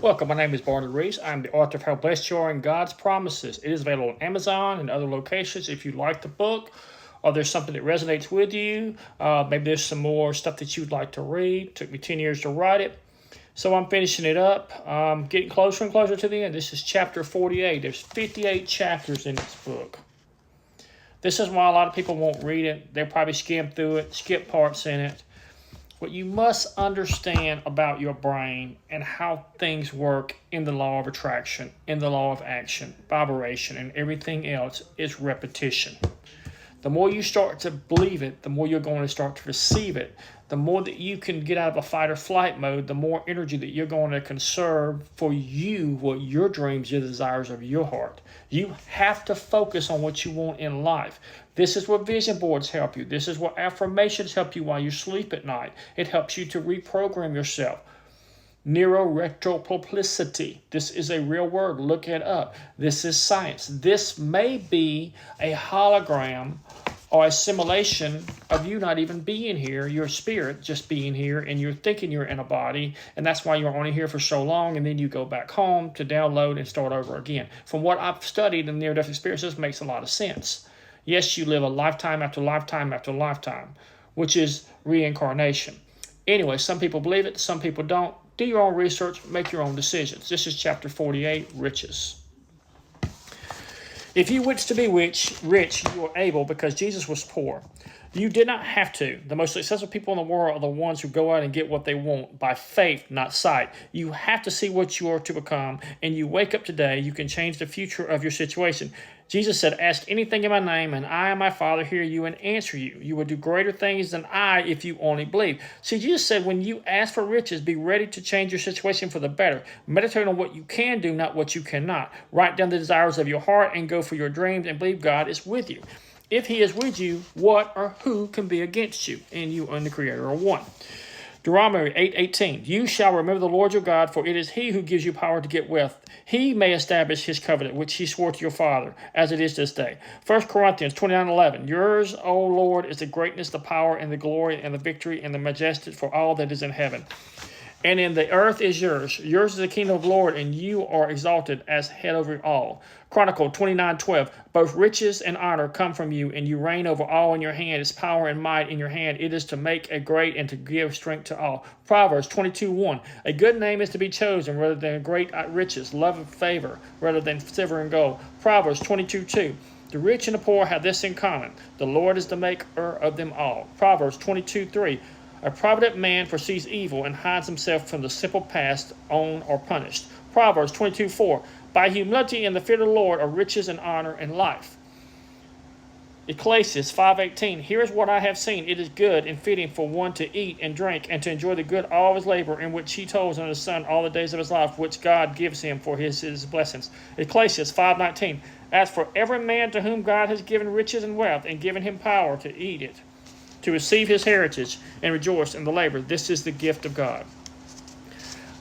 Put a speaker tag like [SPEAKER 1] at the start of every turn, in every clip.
[SPEAKER 1] Welcome, my name is Barney Reese. I'm the author of How Blessed You Are in God's Promises. It is available on Amazon and other locations if you like the book or there's something that resonates with you. Maybe there's some more stuff that you'd like to read. It took me 10 years to write it. So I'm finishing it up, getting closer and closer to the end. This is chapter 48. There's 58 chapters in this book. This is why a lot of people won't read it. They'll probably skim through it, skip parts in it. What you must understand about your brain and how things work in the law of attraction, in the law of action, vibration, and everything else is repetition. The more you start to believe it, the more you're going to start to receive it. The more that you can get out of a fight or flight mode, the more energy that you're going to conserve for you, what your dreams, your desires of your heart. You have to focus on what you want in life. This is what vision boards help you. This is what affirmations help you while you sleep at night. It helps you to reprogram yourself. Neuroretroplasticity. This is a real word. Look it up. This is science. This may be a hologram or a simulation of you not even being here, your spirit just being here, and you're thinking you're in a body, and that's why you're only here for so long, and then you go back home to download and start over again. From what I've studied in near-death experiences, makes a lot of sense. Yes, you live a lifetime after lifetime after lifetime, which is reincarnation. Anyway, some people believe it, some people don't. Do your own research, make your own decisions. This is chapter 48, Riches. If you wish to be rich, you are able because Jesus was poor. You did not have to. The most successful people in the world are the ones who go out and get what they want by faith, not sight. You have to see what you are to become, and you wake up today, you can change the future of your situation. Jesus said, ask anything in my name, and I and my Father hear you and answer you. You will do greater things than I if you only believe. See, Jesus said, when you ask for riches, be ready to change your situation for the better. Meditate on what you can do, not what you cannot. Write down the desires of your heart and go for your dreams and believe God is with you. If he is with you, what or who can be against you? And you and the Creator are one. Deuteronomy 8:18. You shall remember the Lord your God, for it is he who gives you power to get wealth. He may establish his covenant, which he swore to your father, as it is this day. 1 Corinthians 29:11. Yours, O Lord, is the greatness, the power, and the glory, and the victory, and the majesty for all that is in heaven. And in the earth is yours. Yours is the kingdom of the Lord, and you are exalted as head over all. Chronicle 29:12. Both riches and honor come from you, and you reign over all in your hand. It's power and might in your hand. It is to make a great and to give strength to all. Proverbs 22:1. A good name is to be chosen rather than great riches, love and favor rather than silver and gold. Proverbs 22:2. The rich and the poor have this in common. The Lord is the maker of them all. Proverbs 22:3. A provident man foresees evil and hides himself from the simple passed on or punished. Proverbs 22:4. By humility and the fear of the Lord are riches and honor and life. Ecclesiastes 5:18. Here is what I have seen. It is good and fitting for one to eat and drink and to enjoy the good all of his labor, in which he toils under the sun all the days of his life, which God gives him for his blessings. Ecclesiastes 5:19. As for every man to whom God has given riches and wealth and given him power to eat it, to receive his heritage and rejoice in the labor, this is the gift of God.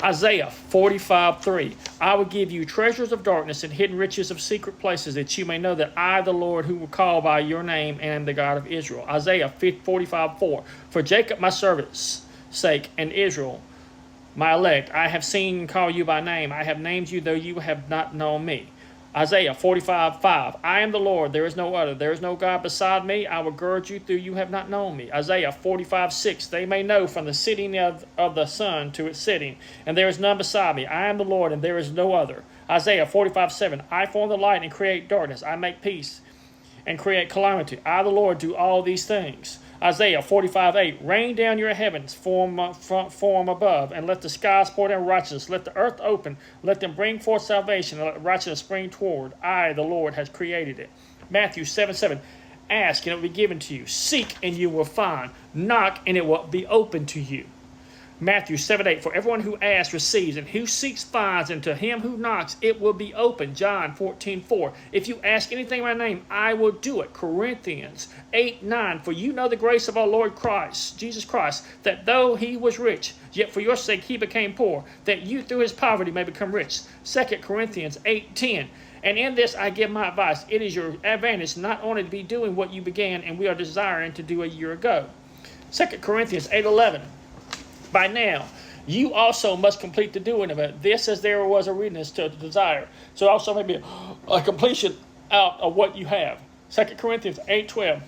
[SPEAKER 1] Isaiah 45:3. I will give you treasures of darkness and hidden riches of secret places, that you may know that I, the Lord, who will call by your name, am the God of Israel. Isaiah 45:4. For Jacob my servant's sake, and Israel my elect, I have seen and called you by name. I have named you, though you have not known me. Isaiah 45:5. I am the Lord, there is no other. There is no God beside me. I will gird you, though you have not known me. Isaiah 45:6. They may know from the setting of the sun to its setting, and there is none beside me. I am the Lord, and there is no other. Isaiah 45:7. I form the light and create darkness. I make peace and create calamity. I, the Lord, do all these things. Isaiah 45:8. Rain down your heavens, form above, and let the skies pour down righteousness. Let the earth open, let them bring forth salvation, and let righteousness spring toward. I, the Lord, has created it. Matthew 7:7. Ask, and it will be given to you. Seek, and you will find. Knock, and it will be open to you. Matthew 7:8. For everyone who asks receives, and who seeks finds, and to him who knocks it will be open. John 14:4. If you ask anything in my name, I will do it. Corinthians 8:9. For you know the grace of our Lord Christ, Jesus Christ, that though he was rich, yet for your sake he became poor, that you through his poverty may become rich. 2 Corinthians 8:10. And in this I give my advice. It is your advantage not only to be doing what you began and we are desiring to do a year ago. 2 Corinthians 8:11. By now You also must complete the doing of it. This, as there was a readiness to the desire. So also maybe a completion out of what you have. 2 Corinthians 8:12.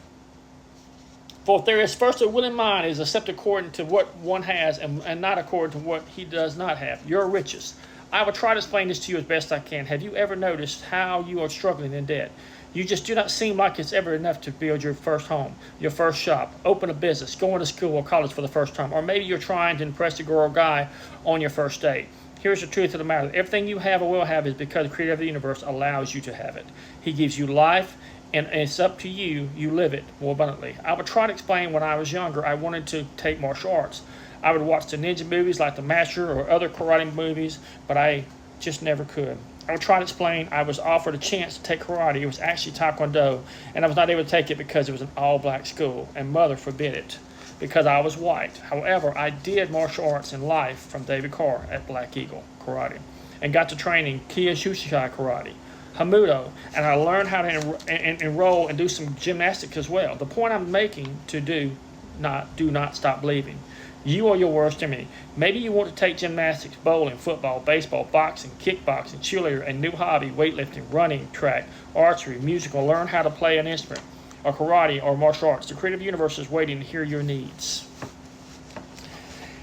[SPEAKER 1] For if there is first a willing mind, it is accepted according to what one has, and not according to what he does not have. Your riches. I will try to explain this to you as best I can. Have you ever noticed how you are struggling in debt? You just do not seem like it's ever enough to build your first home, your first shop, open a business, going to school or college for the first time, or maybe you're trying to impress a girl or guy on your first date. Here's the truth of the matter. Everything you have or will have is because the Creator of the universe allows you to have it. He gives you life, and it's up to you. You live it more abundantly. I would try to explain when I was younger, I wanted to take martial arts. I would watch the ninja movies like The Master or other karate movies, but I just never could. I would try to explain I was offered a chance to take karate. It was actually Taekwondo, and I was not able to take it because it was an all-black school, and mother forbid it because I was white. However, I did martial arts in life from David Carr at Black Eagle Karate and got to training Kyokushinkai Karate, Hamudo, and I learned how to enroll and do some gymnastics as well. The point I'm making to do not stop believing. You are your worst enemy. Maybe you want to take gymnastics, bowling, football, baseball, boxing, kickboxing, cheerleader, a new hobby, weightlifting, running, track, archery, musical, learn how to play an instrument, or karate, or martial arts. The creative universe is waiting to hear your needs.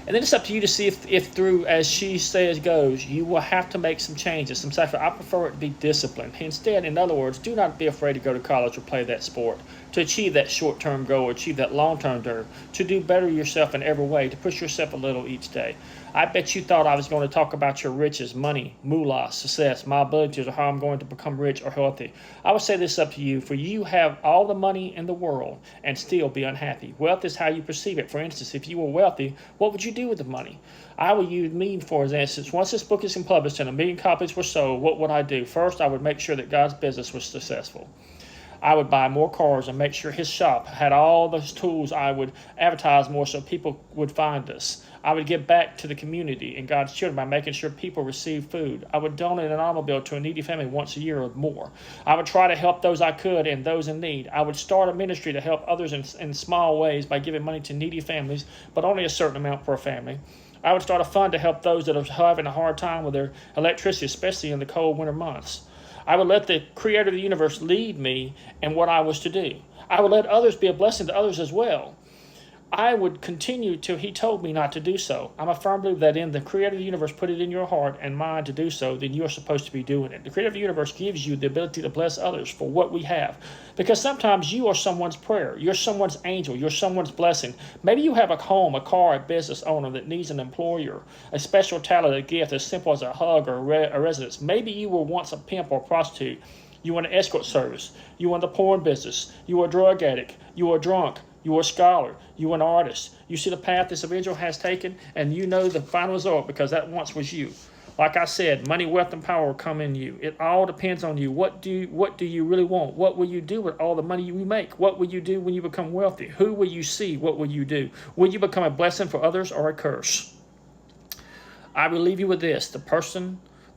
[SPEAKER 1] And then it's up to you to see if through, as she says, goes, you will have to make some changes, some sacrifice. I prefer it to be disciplined. Instead, in other words, do not be afraid to go to college or play that sport, to achieve that short-term goal or achieve that long-term goal, to do better yourself in every way, to push yourself a little each day. I bet you thought I was going to talk about your riches, money, moolah, success, my abilities, or how I'm going to become rich or healthy. I would say this up to you, for you have all the money in the world and still be unhappy. Wealth is how you perceive it. For instance, if you were wealthy, what would you do with the money? I would use me, for instance. Once this book is published and 1 million copies were sold, what would I do? First, I would make sure that God's business was successful. I would buy more cars and make sure his shop had all those tools. I would advertise more so people would find us. I would give back to the community and God's children by making sure people receive food. I would donate an automobile to a needy family once a year or more. I would try to help those I could and those in need. I would start a ministry to help others in small ways by giving money to needy families, but only a certain amount per family. I would start a fund to help those that are having a hard time with their electricity, especially in the cold winter months. I would let the Creator of the universe lead me in what I was to do. I would let others be a blessing to others as well. I would continue till he told me not to do so. I'm a firm believer that in the Creator of the universe put it in your heart and mind to do so, then you're supposed to be doing it. The Creator of the universe gives you the ability to bless others for what we have. Because sometimes you are someone's prayer. You're someone's angel. You're someone's blessing. Maybe you have a home, a car, a business owner that needs an employer, a special talent, a gift as simple as a hug or a residence. Maybe you were once a pimp or a prostitute. You were in an escort service. You were in the porn business. You were a drug addict. You were drunk. You are a scholar. You are an artist. You see the path this individual has taken, and you know the final result because that once was you. Like I said, money, wealth, and power will come in you. It all depends on you. What do you really want? What will you do with all the money you make? What will you do when you become wealthy? Who will you see? What will you do? Will you become a blessing for others or a curse? I will leave you with this.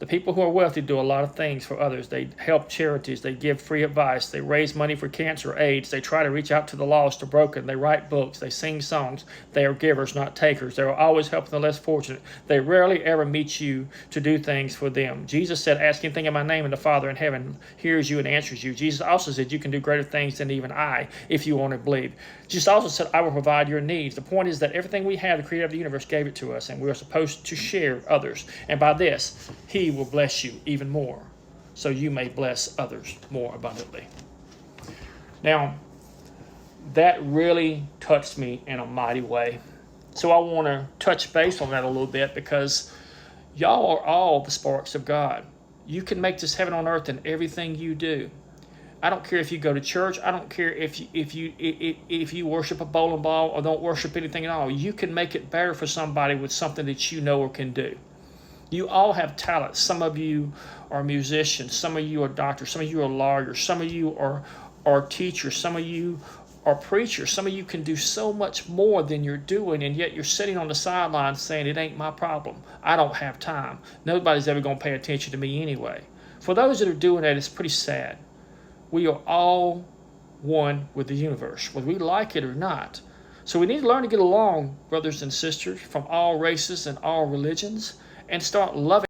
[SPEAKER 1] The people who are wealthy do a lot of things for others. They help charities. They give free advice. They raise money for cancer, AIDS. They try to reach out to the lost or broken. They write books. They sing songs. They are givers, not takers. They are always helping the less fortunate. They rarely ever meet you to do things for them. Jesus said, ask anything in my name, and the Father in heaven hears you and answers you. Jesus also said, you can do greater things than even I, if you want to believe. Jesus also said, I will provide your needs. The point is that everything we have, the Creator of the universe gave it to us, and we are supposed to share others. And by this, he will bless you even more, so you may bless others more abundantly. Now, that really touched me in a mighty way. So I want to touch base on that a little bit because y'all are all the sparks of God. You can make this heaven on earth in everything you do. I don't care if you go to church. I don't care if you worship a bowling ball or don't worship anything at all. You can make it better for somebody with something that you know or can do. You all have talents. Some of you are musicians. Some of you are doctors. Some of you are lawyers. Some of you are teachers. Some of you are preachers. Some of you can do so much more than you're doing, and yet you're sitting on the sidelines saying, it ain't my problem. I don't have time. Nobody's ever going to pay attention to me anyway. For those that are doing that, it's pretty sad. We are all one with the universe, whether we like it or not. So we need to learn to get along, brothers and sisters, from all races and all religions, and start loving